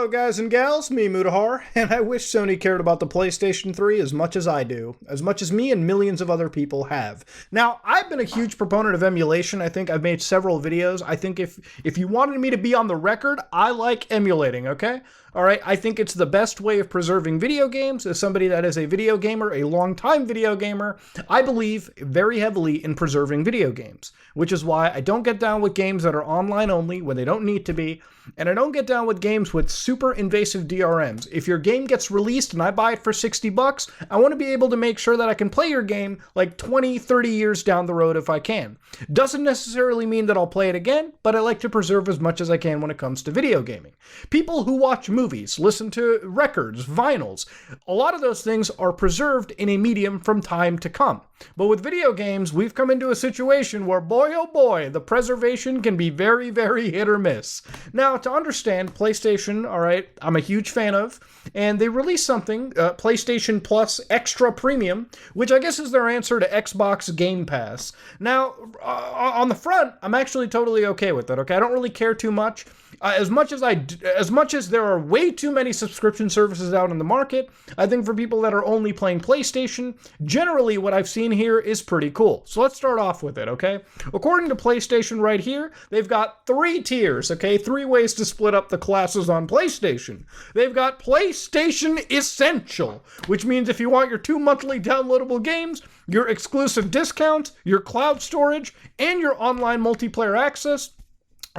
Hello guys and gals, me Mutahar, and I wish Sony cared about the PlayStation 3 as much as I do, as much as me and millions of other people have. Now, I've been a huge proponent of emulation. I think I've made several videos. I think if you wanted me to be on the record, I like emulating, okay? Alright, I think it's the best way of preserving video games. As somebody that is a video gamer, a long-time video gamer, I believe very heavily in preserving video games, which is why I don't get down with games that are online only when they don't need to be, and I don't get down with games with super invasive DRMs. If your game gets released and I buy it for $60, I want to be able to make sure that I can play your game like 20, 30 years down the road if I can. Doesn't necessarily mean that I'll play it again, but I like to preserve as much as I can when it comes to video gaming. People who watch movies, listen to records, vinyls, a lot of those things are preserved in a medium from time to come. But with video games, we've come into a situation where, boy oh boy, the preservation can be very, very hit or miss. Now, to understand, PlayStation, alright, I'm a huge fan of, and they released something, PlayStation Plus Extra Premium, which I guess is their answer to Xbox Game Pass. Now, on the front, I'm actually totally okay with it, okay? I don't really care too much. As much as there are way too many subscription services out in the market, I think for people that are only playing PlayStation, generally what I've seen here is pretty cool. So let's start off with it, okay? According to PlayStation right here, they've got 3 tiers, okay? 3 ways to split up the classes on PlayStation. They've got PlayStation Essential, which means if you want your 2 monthly downloadable games, your exclusive discounts, your cloud storage, and your online multiplayer access,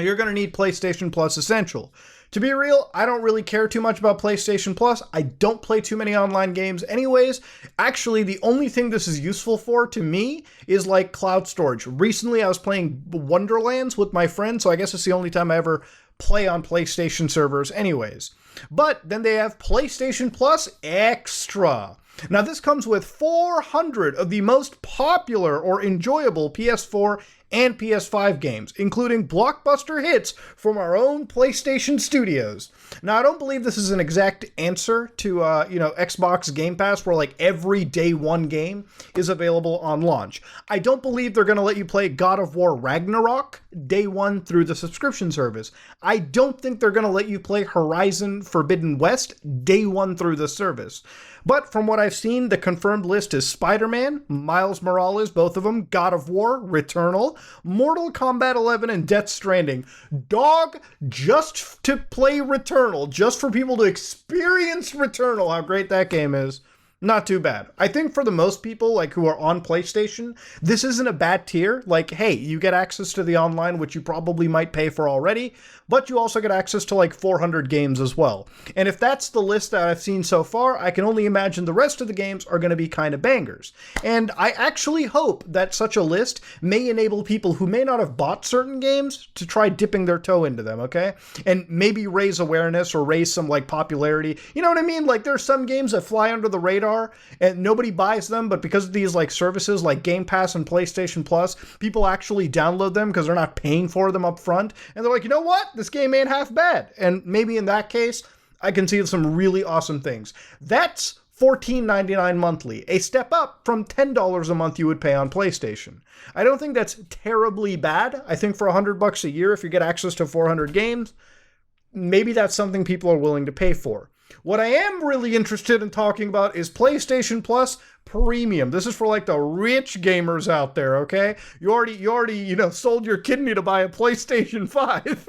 you're going to need PlayStation Plus Essential. To be real, I don't really care too much about PlayStation Plus. I don't play too many online games anyways. Actually, the only thing this is useful for, to me, is like cloud storage. Recently, I was playing Wonderlands with my friend, so I guess it's the only time I ever play on PlayStation servers anyways. But then they have PlayStation Plus Extra. Now, this comes with 400 of the most popular or enjoyable PS4 and PS5 games, including blockbuster hits from our own PlayStation studios. Now, I don't believe this is an exact answer to, Xbox Game Pass, where like every day one game is available on launch. I don't believe they're going to let you play God of War Ragnarok day one through the subscription service. I don't think they're going to let you play Horizon Forbidden West day one through the service. But from what I've seen, the confirmed list is Spider-Man, Miles Morales, both of them, God of War, Returnal, Mortal Kombat 11, and Death Stranding. Dog, just to play Returnal, just for people to experience Returnal, how great that game is. Not too bad. I think for the most people, like, who are on PlayStation, this isn't a bad tier. Like, hey, you get access to the online, which you probably might pay for already, but you also get access to like 400 games as well. And if that's the list that I've seen so far, I can only imagine the rest of the games are going to be kind of bangers. And I actually hope that such a list may enable people who may not have bought certain games to try dipping their toe into them, okay? And maybe raise awareness or raise some like popularity. You know what I mean? Like, there's some games that fly under the radar and nobody buys them, but because of these like services like Game Pass and PlayStation Plus, people actually download them because they're not paying for them up front, and they're like, you know what, this game ain't half bad. And maybe in that case, I can see some really awesome things. That's $14.99 monthly, a step up from $10 a month you would pay on PlayStation. I don't think that's terribly bad. I think for $100 a year, if you get access to 400 games, maybe that's something people are willing to pay for. What I am really interested in talking about is PlayStation Plus Premium. This is for like the rich gamers out there, okay? You already, sold your kidney to buy a PlayStation 5.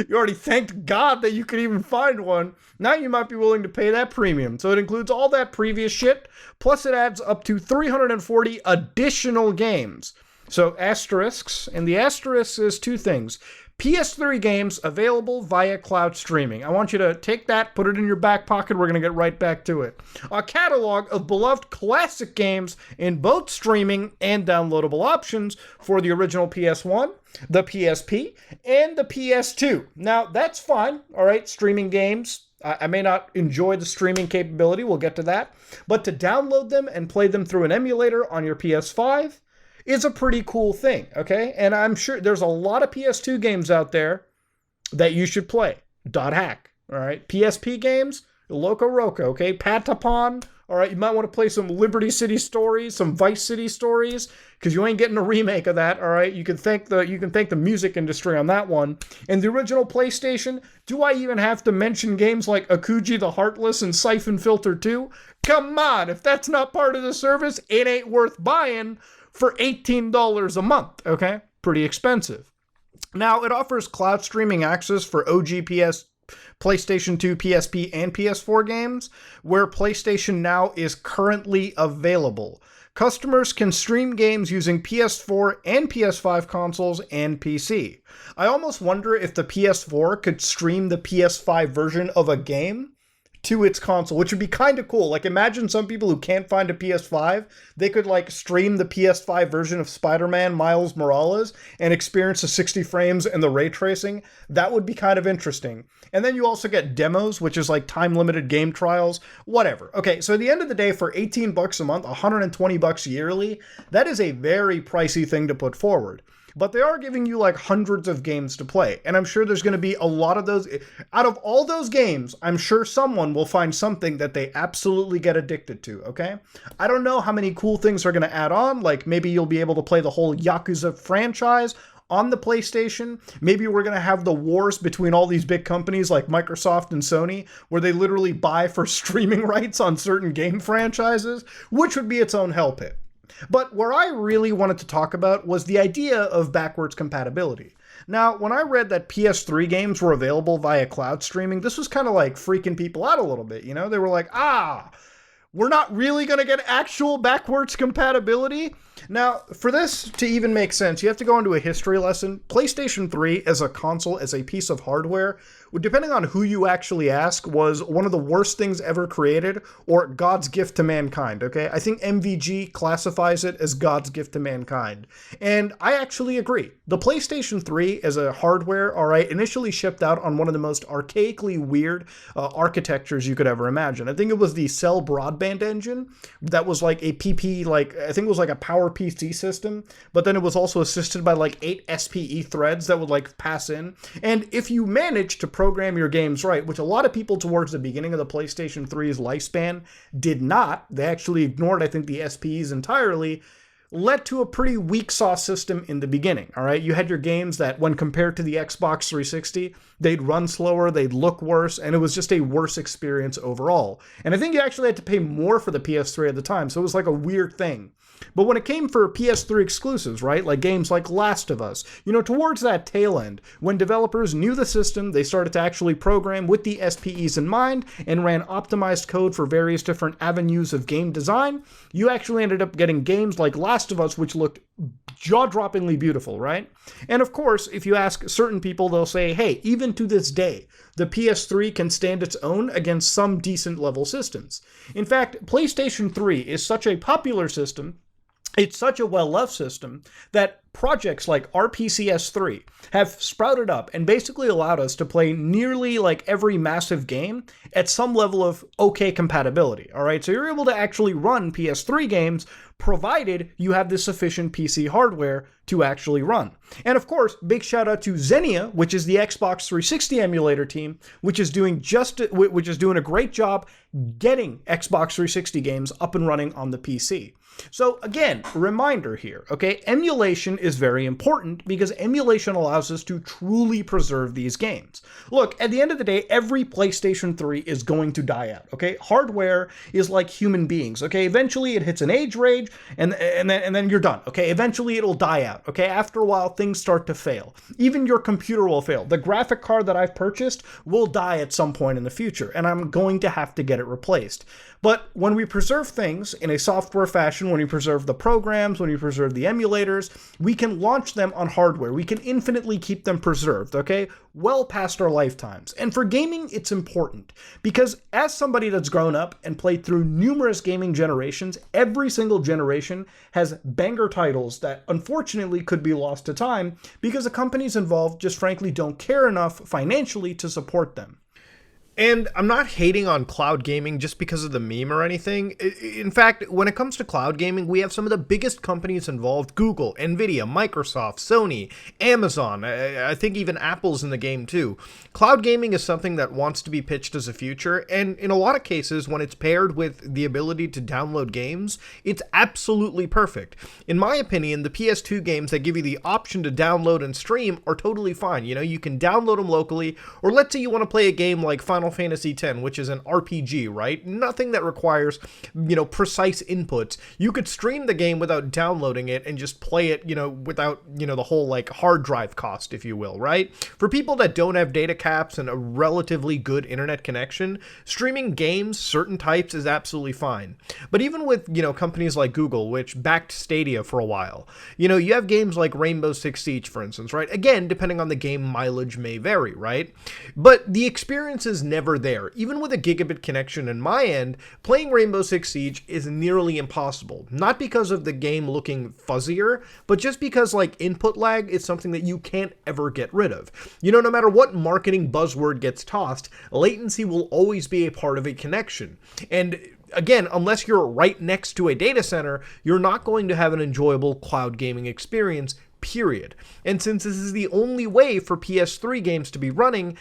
You already thanked God that you could even find one. Now you might be willing to pay that premium. So it includes all that previous shit, plus it adds up to 340 additional games. So asterisks, and the asterisk is 2 things. PS3 games available via cloud streaming. I want you to take that, put it in your back pocket. We're going to get right back to it. A catalog of beloved classic games in both streaming and downloadable options for the original PS1, the PSP, and the PS2. Now, that's fine. All right, streaming games. I may not enjoy the streaming capability. We'll get to that. But to download them and play them through an emulator on your PS5 is a pretty cool thing, okay? And I'm sure there's a lot of PS2 games out there that you should play. .hack, all right? PSP games, Loco Roco, okay? Patapon, all right? You might want to play some Liberty City stories, some Vice City stories. because you ain't getting a remake of that, all right? You can thank the music industry on that one. And the original PlayStation, do I even have to mention games like Akuji the Heartless and Siphon Filter 2? Come on, if that's not part of the service, it ain't worth buying for $18 a month, okay? Pretty expensive. Now, it offers cloud streaming access for OGPS, PlayStation 2, PSP, and PS4 games, where PlayStation Now is currently available. Customers can stream games using PS4 and PS5 consoles and PC. I almost wonder if the PS4 could stream the PS5 version of a game to its console, which would be kind of cool. Like, imagine some people who can't find a PS5, they could like stream the PS5 version of Spider-Man Miles Morales and experience the 60 frames and the ray tracing. That would be kind of interesting. And then you also get demos, which is like time-limited game trials, whatever. Okay, so at the end of the day, for $18 a month, $120 yearly, that is a very pricey thing to put forward. But they are giving you like hundreds of games to play. And I'm sure there's going to be a lot of those. Out of all those games, I'm sure someone will find something that they absolutely get addicted to, okay? I don't know how many cool things are going to add on. Like maybe you'll be able to play the whole Yakuza franchise on the PlayStation. Maybe we're going to have the wars between all these big companies like Microsoft and Sony, where they literally buy for streaming rights on certain game franchises, which would be its own hell pit. But where I really wanted to talk about was the idea of backwards compatibility. Now, when I read that PS3 games were available via cloud streaming, this was kind of like freaking people out a little bit, you know? They were like, we're not really going to get actual backwards compatibility? Now, for this to even make sense, you have to go into a history lesson. PlayStation 3 as a console, as a piece of hardware, depending on who you actually ask, was one of the worst things ever created, or God's gift to mankind, okay? I think MVG classifies it as God's gift to mankind. And I actually agree. The PlayStation 3 as a hardware, all right, initially shipped out on one of the most archaically weird architectures you could ever imagine. I think it was the Cell Broadband engine that was like a PP, like, I think it was like a Power PC system, but then it was also assisted by like 8 SPE threads that would like pass in. And if you manage to program your games right, which a lot of people towards the beginning of the PlayStation 3's lifespan did not, they actually ignored, I think, the SPEs entirely, led to a pretty weak sauce system in the beginning, all right? You had your games that, when compared to the Xbox 360, they'd run slower, they'd look worse, and it was just a worse experience overall. And I think you actually had to pay more for the PS3 at the time, so it was like a weird thing. But when it came for PS3 exclusives, right, like games like Last of Us, you know, towards that tail end, when developers knew the system, they started to actually program with the SPEs in mind and ran optimized code for various different avenues of game design, you actually ended up getting games like Last of Us, which looked jaw-droppingly beautiful, right? And of course, if you ask certain people, they'll say, hey, even to this day, the PS3 can stand its own against some decent level systems. In fact, PlayStation 3 is such a popular system, it's such a well-loved system, that projects like RPCS3 have sprouted up and basically allowed us to play nearly like every massive game at some level of okay compatibility, all right? So you're able to actually run PS3 games provided you have the sufficient PC hardware to actually run. And of course, big shout out to Xenia, which is the Xbox 360 emulator team, which is doing a great job getting Xbox 360 games up and running on the PC. So again, reminder here, okay? Emulation is very important because emulation allows us to truly preserve these games. Look, at the end of the day, every PlayStation 3 is going to die out, okay? Hardware is like human beings, okay? Eventually it hits an age range and then you're done, okay? Eventually it'll die out, okay? After a while, things start to fail. Even your computer will fail. The graphic card that I've purchased will die at some point in the future, and I'm going to have to get it replaced. But when we preserve things in a software fashion, when we preserve the programs, when we preserve the emulators, we can launch them on hardware. We can infinitely keep them preserved, okay? Well past our lifetimes. And for gaming, it's important because as somebody that's grown up and played through numerous gaming generations, every single generation has banger titles that unfortunately could be lost to time because the companies involved just frankly don't care enough financially to support them. And I'm not hating on cloud gaming just because of the meme or anything. In fact, when it comes to cloud gaming, we have some of the biggest companies involved: Google, Nvidia, Microsoft, Sony, Amazon. I think even Apple's in the game too. Cloud gaming is something that wants to be pitched as a future, and in a lot of cases, when it's paired with the ability to download games, it's absolutely perfect. In my opinion, the PS2 games that give you the option to download and stream are totally fine. You know, you can download them locally, or let's say you want to play a game like Final Fantasy X, which is an RPG, right? Nothing that requires, precise inputs. You could stream the game without downloading it and just play it, without, the whole like hard drive cost, if you will, right? For people that don't have data caps and a relatively good internet connection, streaming games, certain types, is absolutely fine. But even with, companies like Google, which backed Stadia for a while, you have games like Rainbow Six Siege, for instance, right? Again, depending on the game, mileage may vary, right? But the experience is never there. Even with a gigabit connection in my end, playing Rainbow Six Siege is nearly impossible. Not because of the game looking fuzzier, but just because like input lag is something that you can't ever get rid of. No matter what marketing buzzword gets tossed, latency will always be a part of a connection. And again, unless you're right next to a data center, you're not going to have an enjoyable cloud gaming experience, period. And since this is the only way for PS3 games to be running,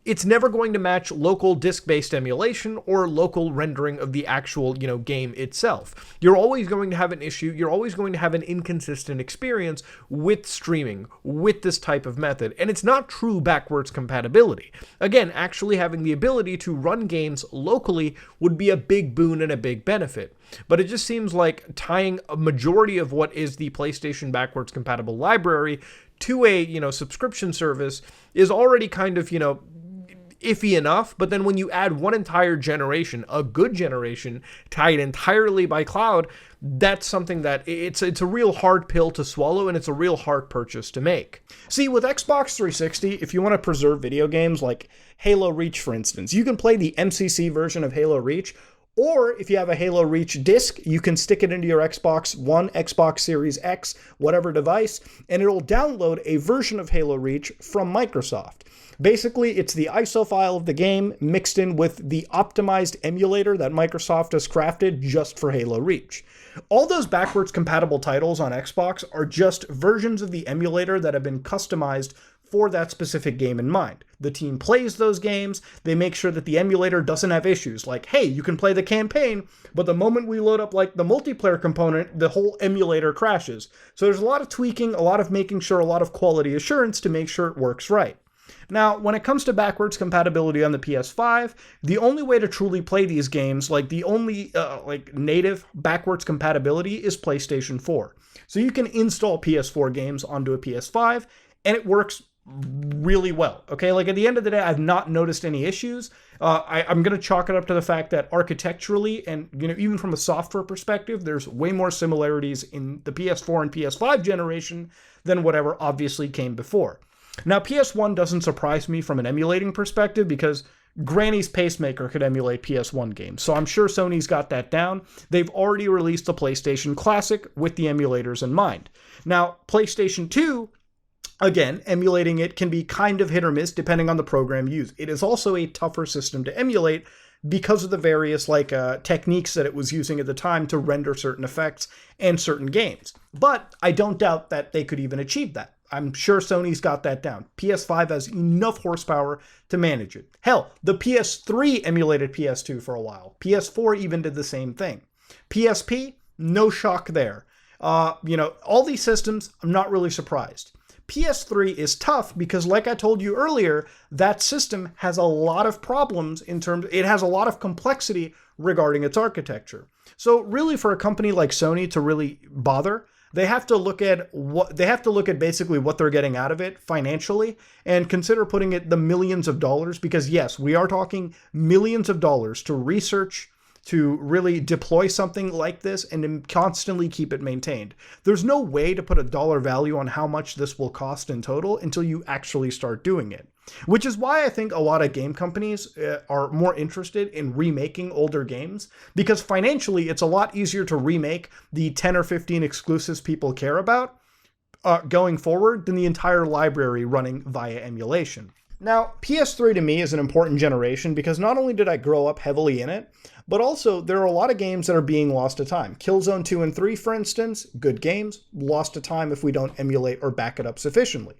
it's never going to match local disk-based emulation or local rendering of the actual, game itself. You're always going to have an issue. You're always going to have an inconsistent experience with streaming, with this type of method. And it's not true backwards compatibility. Again, actually having the ability to run games locally would be a big boon and a big benefit. But it just seems like tying a majority of what is the PlayStation backwards compatible library to a, subscription service is already kind of, iffy enough. But then when you add one entire generation, a good generation, tied entirely by cloud, that's something that it's a real hard pill to swallow, and it's a real hard purchase to make. See, with Xbox 360, if you want to preserve video games like Halo Reach, for instance, you can play the MCC version of Halo Reach. Or if you have a Halo Reach disc, you can stick it into your Xbox One, Xbox Series X, whatever device, and it'll download a version of Halo Reach from Microsoft. Basically, it's the ISO file of the game mixed in with the optimized emulator that Microsoft has crafted just for Halo Reach. All those backwards compatible titles on Xbox are just versions of the emulator that have been customized for that specific game in mind. The team plays those games, they make sure that the emulator doesn't have issues, like, hey, you can play the campaign, but the moment we load up like the multiplayer component, the whole emulator crashes. So there's a lot of tweaking, a lot of making sure, a lot of quality assurance to make sure it works right. Now, when it comes to backwards compatibility on the PS5, the only way to truly play these games, like the only native backwards compatibility, is PlayStation 4. So you can install PS4 games onto a PS5, and it works really well. Okay, like at the end of the day, I've not noticed any issues. I'm going to chalk it up to the fact that architecturally and even from a software perspective, there's way more similarities in the PS4 and PS5 generation than whatever obviously came before. Now, PS1 doesn't surprise me from an emulating perspective because Granny's Pacemaker could emulate PS1 games, so I'm sure Sony's got that down. They've already released the PlayStation Classic with the emulators in mind. Now, PlayStation 2, again, emulating it can be kind of hit or miss depending on the program used. It is also a tougher system to emulate because of the various techniques that it was using at the time to render certain effects and certain games. But I don't doubt that they could even achieve that. I'm sure Sony's got that down. PS5 has enough horsepower to manage it. Hell, the PS3 emulated PS2 for a while. PS4 even did the same thing. PSP, no shock there. All these systems, I'm not really surprised. PS3 is tough because, like I told you earlier, that system has a lot of problems it has a lot of complexity regarding its architecture. So really, for a company like Sony to really bother, they have to look at basically what they're getting out of it financially and consider putting it the millions of dollars, because yes, we are talking millions of dollars to research, to really deploy something like this and to constantly keep it maintained. There's no way to put a dollar value on how much this will cost in total until you actually start doing it. Which is why I think a lot of game companies are more interested in remaking older games, because financially it's a lot easier to remake the 10 or 15 exclusives people care about going forward than the entire library running via emulation. Now, PS3 to me is an important generation because not only did I grow up heavily in it, but also there are a lot of games that are being lost to time. Killzone 2 and 3, for instance, good games, lost to time if we don't emulate or back it up sufficiently.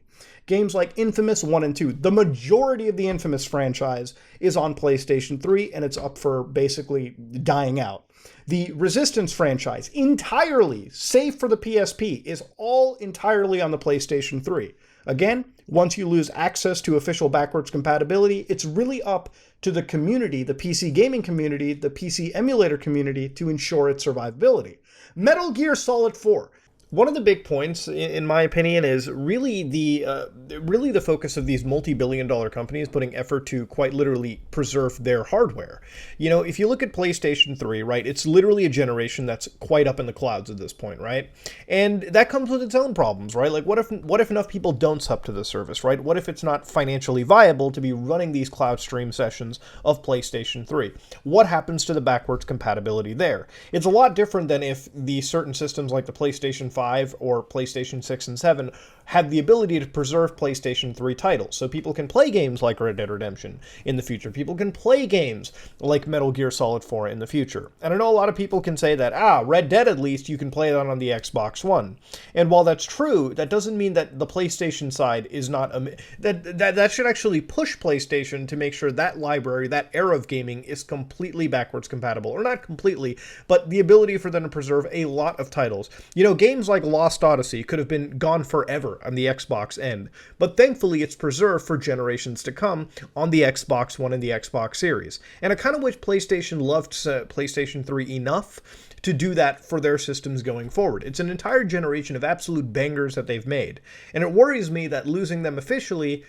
Games like Infamous 1 and 2, the majority of the Infamous franchise is on PlayStation 3 and it's up for basically dying out. The Resistance franchise, entirely, save for the PSP, is all entirely on the PlayStation 3. Again, once you lose access to official backwards compatibility, it's really up to the community, the PC gaming community, the PC emulator community, to ensure its survivability. Metal Gear Solid 4. One of the big points, in my opinion, is really the focus of these multi-billion-dollar companies putting effort to quite literally preserve their hardware. You know, if you look at PlayStation 3, right, it's literally a generation that's quite up in the clouds at this point, right? And that comes with its own problems, right? Like, what if enough people don't sub to the service, right? What if it's not financially viable to be running these cloud stream sessions of PlayStation 3? What happens to the backwards compatibility there? It's a lot different than if the certain systems like the PlayStation 5 or PlayStation 6 and 7 have the ability to preserve PlayStation 3 titles. So people can play games like Red Dead Redemption in the future. People can play games like Metal Gear Solid 4 in the future. And I know a lot of people can say that, Red Dead at least, you can play that on the Xbox One. And while that's true, that doesn't mean that the PlayStation side is not... That should actually push PlayStation to make sure that library, that era of gaming, is completely backwards compatible. Or not completely, but the ability for them to preserve a lot of titles. You know, games like Lost Odyssey could have been gone forever on the Xbox end, but thankfully it's preserved for generations to come on the Xbox One and the Xbox Series. And I kind of wish PlayStation loved PlayStation 3 enough to do that for their systems going forward. It's an entire generation of absolute bangers that they've made, and it worries me that losing them officially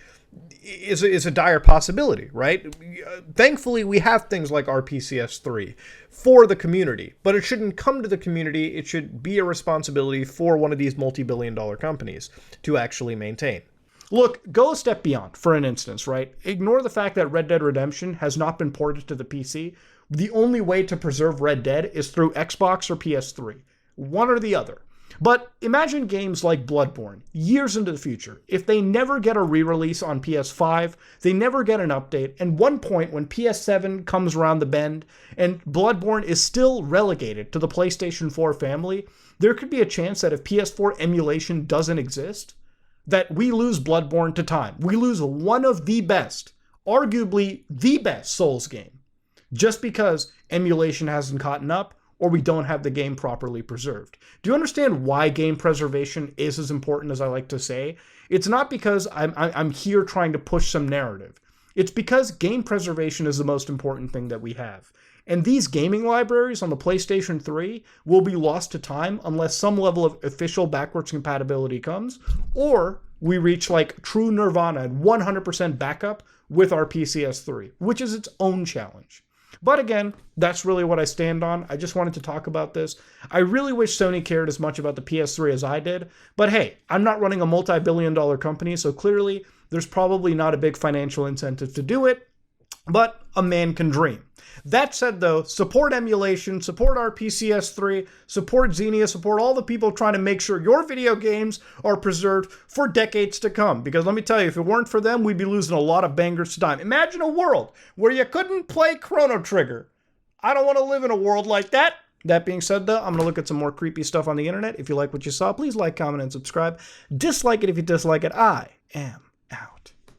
is a dire possibility, right? Thankfully, we have things like RPCS 3 for the community, but it shouldn't come to the community. It should be a responsibility for one of these multi-billion-dollar companies to actually maintain. Look, go a step beyond, for an instance, right? Ignore the fact that Red Dead Redemption has not been ported to the PC. The only way to preserve Red Dead is through Xbox or PS3. One or the other. But imagine games like Bloodborne, years into the future. If they never get a re-release on PS5, they never get an update, and one point when PS7 comes around the bend and Bloodborne is still relegated to the PlayStation 4 family, there could be a chance that if PS4 emulation doesn't exist, that we lose Bloodborne to time. We lose one of the best, arguably the best Souls game, just because emulation hasn't caught up, or we don't have the game properly preserved. Do you understand why game preservation is as important as I like to say? It's not because I'm here trying to push some narrative. It's because game preservation is the most important thing that we have. And these gaming libraries on the PlayStation 3 will be lost to time unless some level of official backwards compatibility comes, or we reach like true nirvana and 100% backup with our PCS3, which is its own challenge. But again, that's really what I stand on. I just wanted to talk about this. I really wish Sony cared as much about the PS3 as I did. But hey, I'm not running a multi-billion-dollar company, so clearly there's probably not a big financial incentive to do it. But a man can dream. That said, though, support emulation, support our PCS3, support Xenia, support all the people trying to make sure your video games are preserved for decades to come. Because let me tell you, if it weren't for them, we'd be losing a lot of bangers to time. Imagine a world where you couldn't play Chrono Trigger. I don't want to live in a world like that. That being said, though, I'm going to look at some more creepy stuff on the internet. If you like what you saw, please like, comment, and subscribe. Dislike it if you dislike it. I am out.